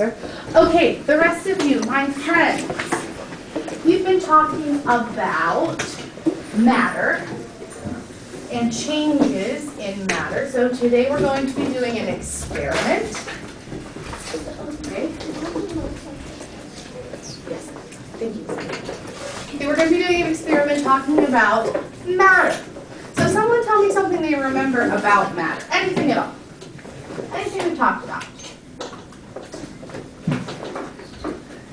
answer. Okay, the rest of you, my friends, we've been talking about matter and changes in matter. So today we're going to be doing an experiment. Okay. Yes, thank you. Okay, we're going to be doing an experiment talking about matter. So someone tell me something they remember about matter. Anything at all. Anything we talked about.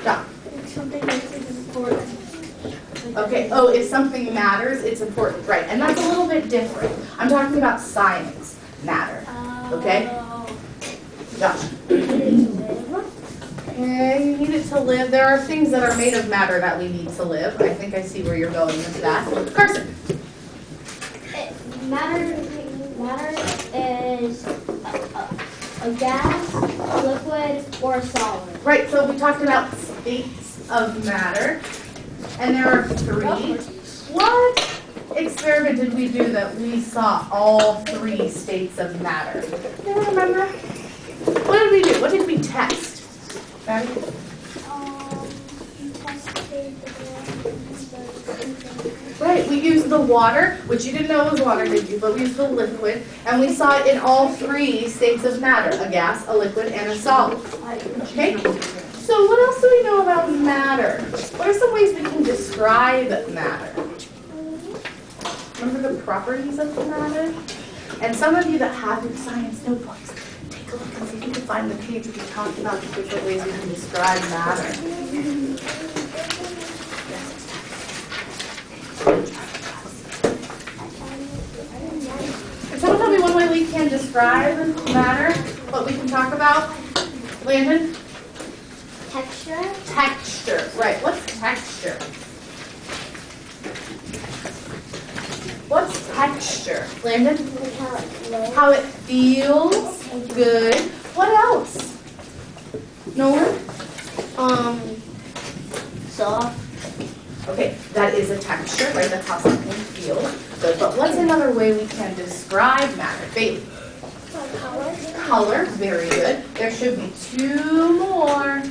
John. Something makes it important. Okay, oh, if something matters, it's important. Right, and that's a little bit different. I'm talking about science, matter. Okay? Josh. Okay, you need it to live. There are things that are made of matter that we need to live. I think I see where you're going with that. Carson. Matter is a gas, a liquid, or a solid. Right, so we talked about states of matter, and there are three. What experiment did we do that we saw all three states of matter? Do you remember? What did we do? What did we test? Maddie? You tested Right, we used the water, which you didn't know was water, did you? But we used the liquid, and we saw it in all three states of matter, a gas, a liquid, and a solid. Okay? So what else do we know about matter? What are some ways we can describe matter? Remember the properties of matter? And some of you that have your science notebooks, take a look and see if you can find the page where we talked about the different ways we can describe matter. Can someone tell me one way we can describe matter? What we can talk about? Landon? texture. Texture. Right. What's texture? What's texture? Landon? How it flows. How it feels. Good. What else? Nolan? Soft. Okay, that is a texture, right? That's how something feels. Good. But what's another way we can describe matter? Bailey? Color. Color. Very good. There should be two more.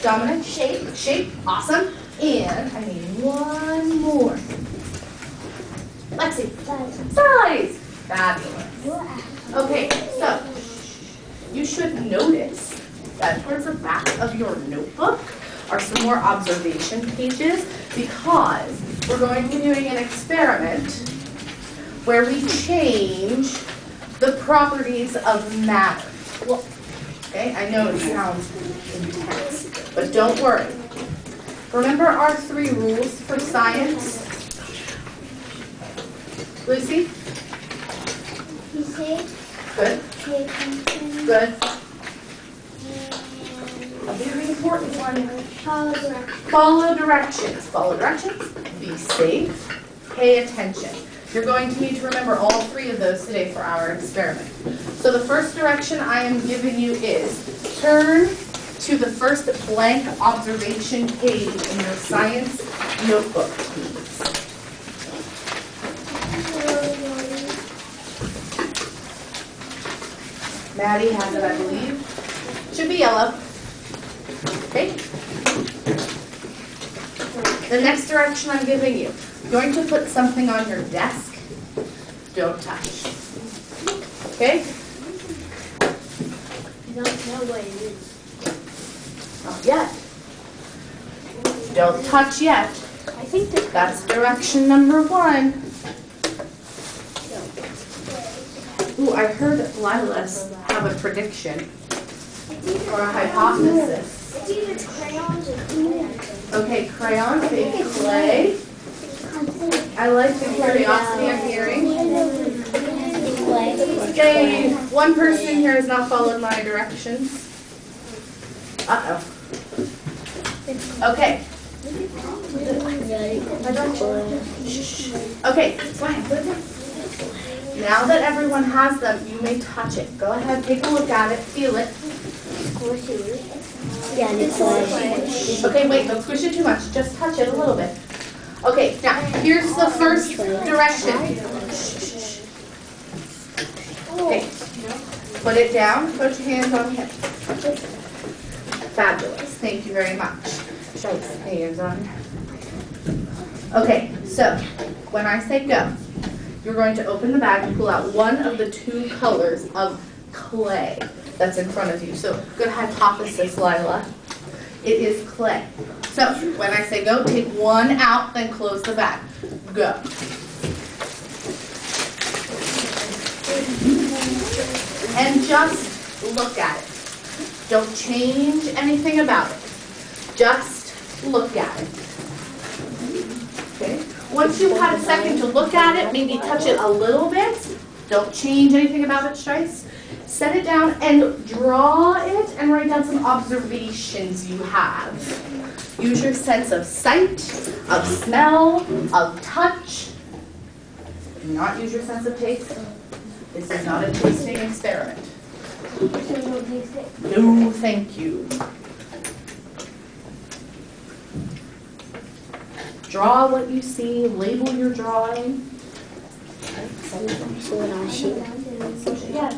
Dominic? Shape. Shape. Awesome. And I need one more. Lexi? Size. Fabulous. Okay, so you should notice that towards the back of your notebook are some more observation pages because we're going to be doing an experiment where we change the properties of matter. Okay, I know it sounds intense, but don't worry. Remember our three rules for science? Lucy? Be safe. Good. Pay attention. Good. A very important one. Follow directions. Follow directions. Follow directions. Be safe. Pay attention. You're going to need to remember all three of those today for our experiment. So the first direction I am giving you is turn to the first blank observation page in your science notebook, please. Maddie has it, I believe. Should be yellow. Okay. The next direction I'm giving you. You're going to put something on your desk. Don't touch. Okay? I don't know what it is. Not yet. Don't touch yet. I think That's direction number one. Ooh, I heard Lilas have a prediction or a hypothesis. it's either crayons or clay. Okay, crayons, fake clay. I like the curiosity I'm hearing. Okay, one person in here has not followed my directions. Uh-oh. Okay. Okay, fine. Now that everyone has them, you may touch it. Go ahead, take a look at it, feel it. Yeah, it's Okay, wait, don't squish it too much. Just touch it a little bit. Okay, now here's the first direction. Okay, put it down. Put your hands on him. Fabulous. Thank you very much. Hands on. Okay, so when I say go, you're going to open the bag and pull out one of the two colors of clay that's in front of you. So good hypothesis, Lila. It is clay. So when I say go, take one out, then close the bag. Go. And just look at it. Don't change anything about it. Just look at it. Okay? Once you've had a second to look at it, maybe touch it a little bit. Don't change anything about it, Strice. Set it down and draw it and write down some observations you have. Use your sense of sight, of smell, of touch. Do not use your sense of taste. This is not a tasting experiment. No, thank you. Draw what you see, label your drawing. Yeah.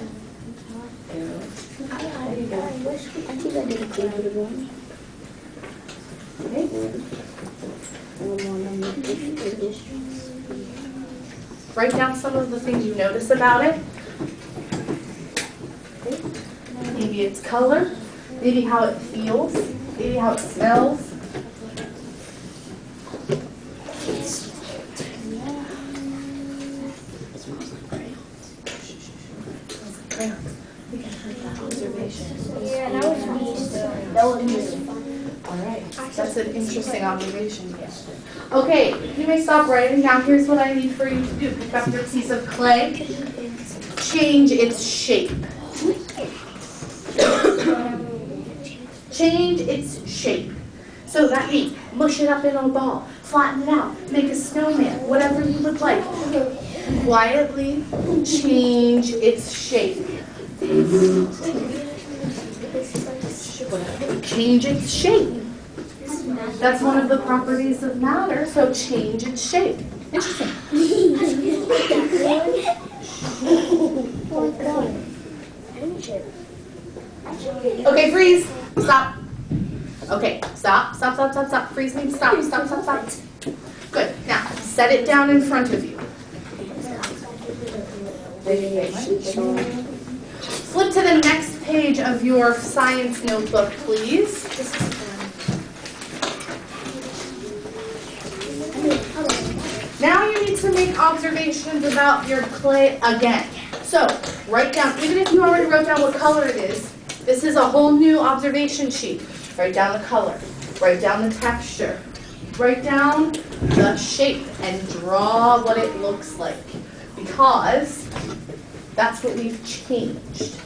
Write down some of the things you notice about it. Okay. Maybe its color, maybe how it feels, maybe how it smells. Yeah, that was me. All right, that's an interesting observation. Okay, you may stop writing down. Here's what I need for you to do. Pick up your piece of clay, change its shape. Change its shape. So that means mush it up in a ball, flatten it out, make a snowman, whatever you would like. Quietly change its shape. Change its shape. That's one of the properties of matter, so change its shape. Interesting. Okay, freeze. Stop. Okay, stop, stop, stop, stop, stop. Freeze means stop, stop, stop, stop. Good. Now, set it down in front of you. Flip to the next page of your science notebook, please. Now you need to make observations about your clay again. So, write down, even if you already wrote down what color it is, this is a whole new observation sheet. Write down the color, write down the texture, write down the shape, and draw what it looks like. Because that's what we've changed.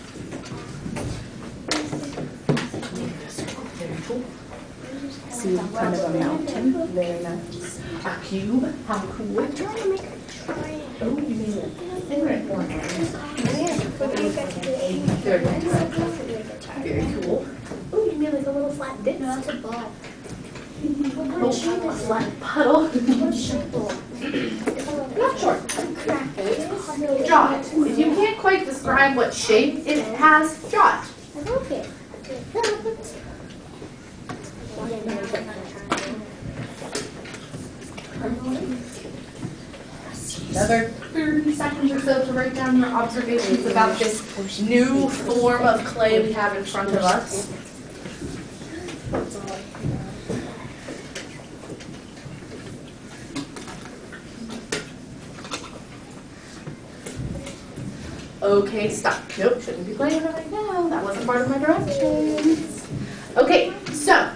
See, kind of a mountain. Very nice. A cube. How cool. I'm trying to make a triangle. Oh, you made it. Very cool. Oh, you made like a little flat disc. No, that's a ball. Oh, a flat puddle. Not sure. Draw it. If you can't quite describe what shape it has, draw it. I love it. Another 30 seconds or so to write down your observations about this new form of clay we have in front of us. Okay, stop. Nope, shouldn't be playing with it right now. That wasn't part of my directions. Okay, so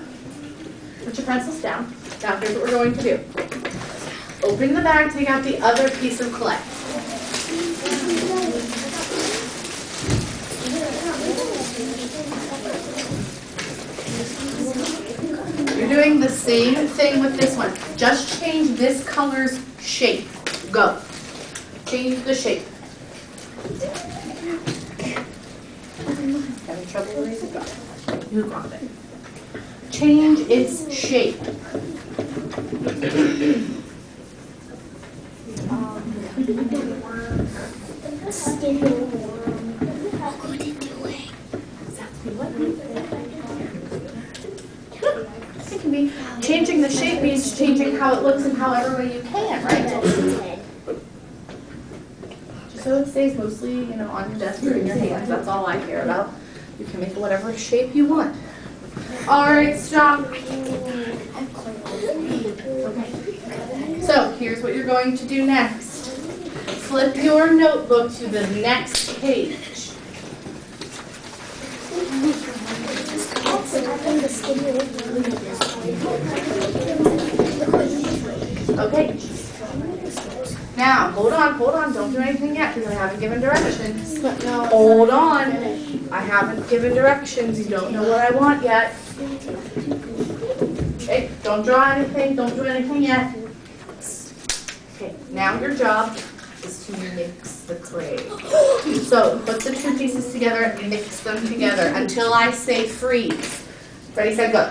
put your pencils down. Now here's what we're going to do. Open the bag, take out the other piece of clay. You're doing the same thing with this one. Just change this color's shape. Go. Change the shape. Having trouble where you go? You got it. Change its shape. changing the shape means changing how it looks in however way you can, right? Just so it stays mostly, you know, on your desk or in your hands. That's all I care about. You can make it whatever shape you want. All right, stop. Okay. So here's what you're going to do next. Flip your notebook to the next page. Okay. Now, hold on, don't do anything yet because I haven't given directions. Hold on. I haven't given directions. You don't know what I want yet. Okay, don't draw anything, don't do anything yet. Okay, now your job is to mix the clay. So, put the two pieces together and mix them together until I say freeze. Ready, set, go.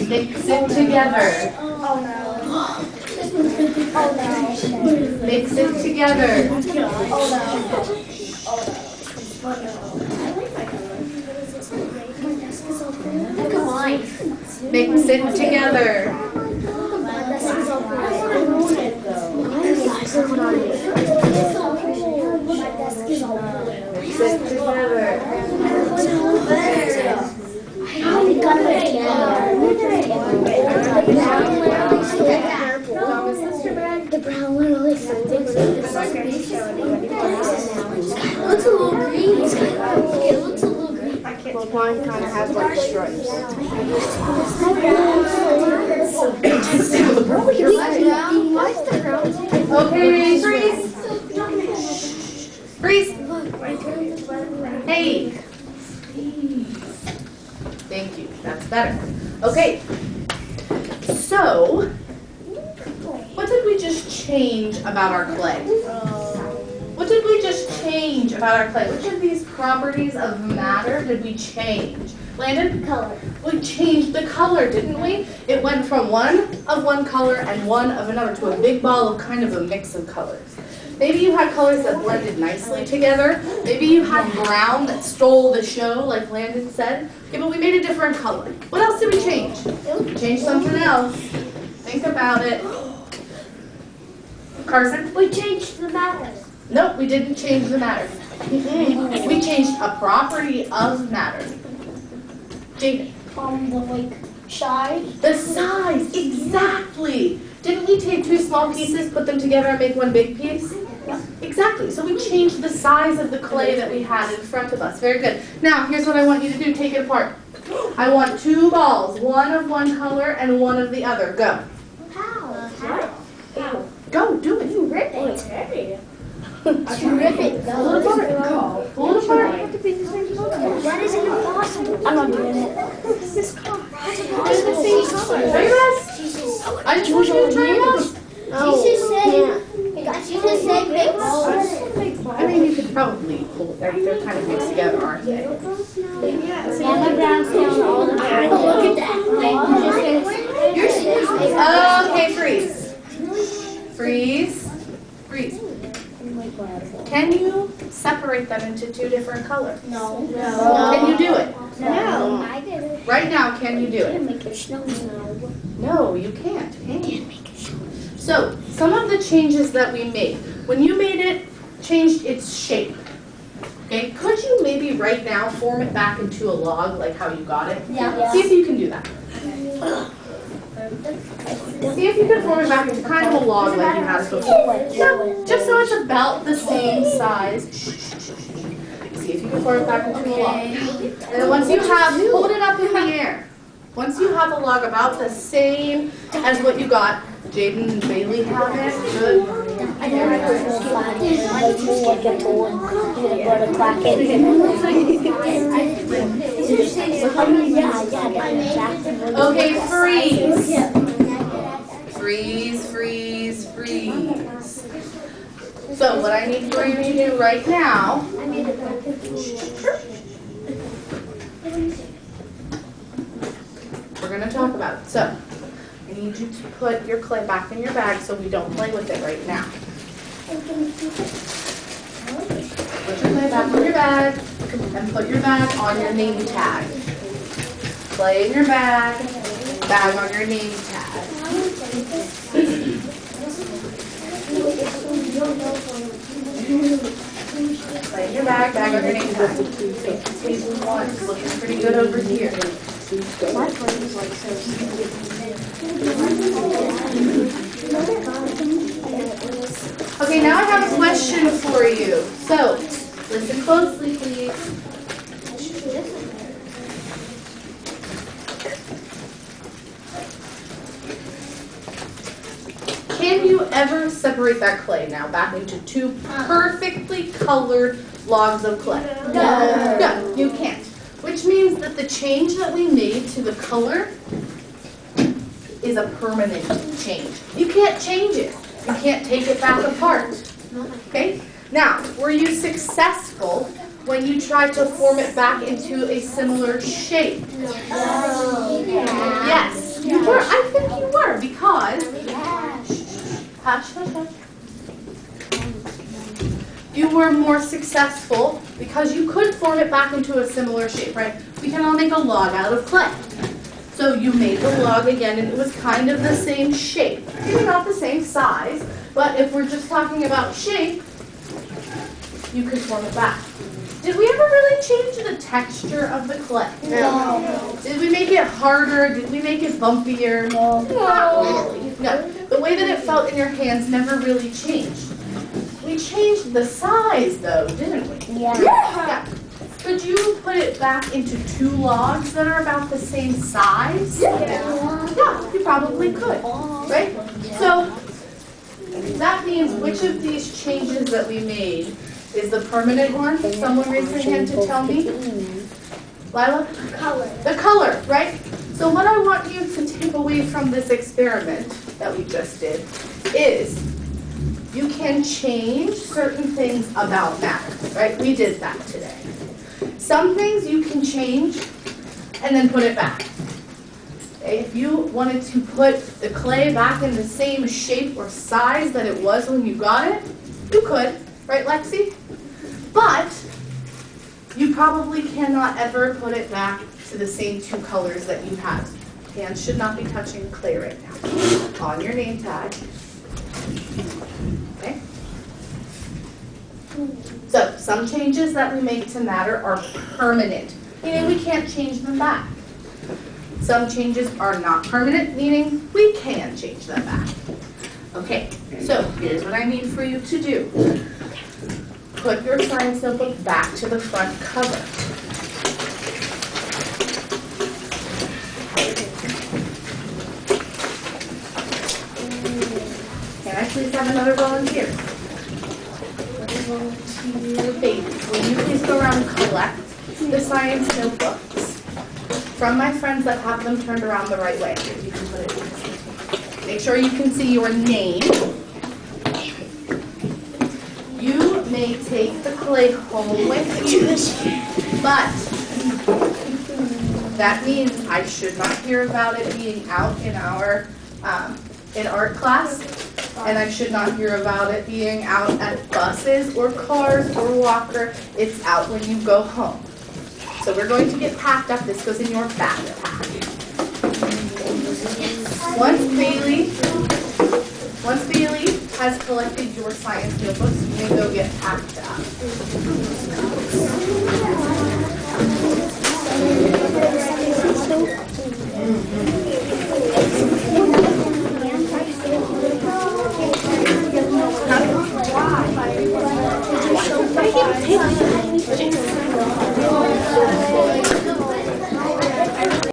Mix it together. Oh no. Oh no. Mix it together. Oh no. Look at mine. Mix it together. Mix it together. The brown one always looks a little green. It looks a little green. Well, mine kind of has like stripes. Okay, freeze. Freeze. Hey. Thank you. That's better. Okay. So, what did we just change about our clay? What did we just change about our clay? Which of these properties of matter did we change? Landon? Color. We changed the color, didn't we? It went from one of one color and one of another to a big ball of kind of a mix of colors. Maybe you had colors that blended nicely together. Maybe you had brown that stole the show, like Landon said. Okay, but we made a different color. What else did we change? We changed something else. Think about it. Carson? We changed the matter. Nope, we didn't change the matter. We changed a property of matter. Jaden? The size. The size, exactly. Didn't we take two small pieces, put them together and make one big piece? Exactly, so we changed the size of the clay that we had in front of us. Very good. Now, here's what I want you to do. Take it apart. I want two balls, one of one color and one of the other. Go. How? Go, do it. You rip it. You rip it. Pull it apart. Pull it apart. That isn't impossible. I'm not doing it. This color. It's the same color. Try your best. I just want you to try your best. She just said big balls. I mean, you could probably pull it. They're kind of mixed together, aren't they? Mama Brown's down all the time. Look at that. Okay, freeze. Freeze. Freeze. Can you separate them into two different colors? No. Can you do it? No. I did it. Right now, can you do it? Make it snow. No, you can't. Can you? So, some of the changes that we made. When you made it, changed its shape. Okay, could you maybe right now form it back into a log like how you got it? Yeah. See if you can do that. See if you can form it back into kind of a log like you had before. Yeah, just so it's about the same size. See if you can form it back into a log. And then once you have, hold it up in the air. Once you have a log about the same as what you got, Jaden and Bailey have it. Good. Okay, freeze. Freeze, freeze, freeze. So what I need for you to do right now, we're going to talk about it. So I need you to put your clay back in your bag so we don't play with it right now. Put your clay back in your bag and put your bag on your name tag. Clay in your bag. Bag on your name tag. Clay in your bag. Bag on your name tag. Table 1 is looking pretty good over here. Okay, now I have a question for you. So, listen closely, please. Can you ever separate that clay now back into 2 perfectly colored logs of clay? No. No, you can't. Which means that the change that we made to the color is a permanent change. You can't change it. You can't take it back apart. Okay? Now, were you successful when you tried to form it back into a similar shape? Yes, you were. I think you were because hush, hush, hush. You were more successful because you could form it back into a similar shape, right? We can all make a log out of clay. So you made the log again and it was kind of the same shape. Maybe not the same size, but if we're just talking about shape, you could form it back. Did we ever really change the texture of the clay? No. Did we make it harder? Did we make it bumpier? No. Not really. No. The way that it felt in your hands never really changed. We changed the size though, didn't we? Yeah. Could you put it back into 2 logs that are about the same size? Yeah, you probably could, right? So that means which of these changes that we made is the permanent one? Someone raise their hand to tell me. Lila? Color. The color, right? So what I want you to take away from this experiment that we just did is you can change certain things about matter, right? We did that today. Some things you can change and then put it back. Okay? If you wanted to put the clay back in the same shape or size that it was when you got it, you could, right, Lexi? But you probably cannot ever put it back to the same 2 colors that you had. Hands should not be touching clay right now. On your name tag. Okay? So, some changes that we make to matter are permanent, meaning we can't change them back. Some changes are not permanent, meaning we can change them back. Okay, so here's what I need for you to do. Put your science notebook back to the front cover. Can I please have another volunteer? Volunteer baby. Will you please go around and collect the science notebooks from my friends that have them turned around the right way? You can put it in. Make sure you can see your name. You may take the clay home with you, but that means I should not hear about it being out in our in art class, and I should not hear about it being out at buses or cars or walker. It's out when you go home. So we're going to get packed up. This goes in your backpack. Once Bailey has collected your science notebooks, you may go get packed up.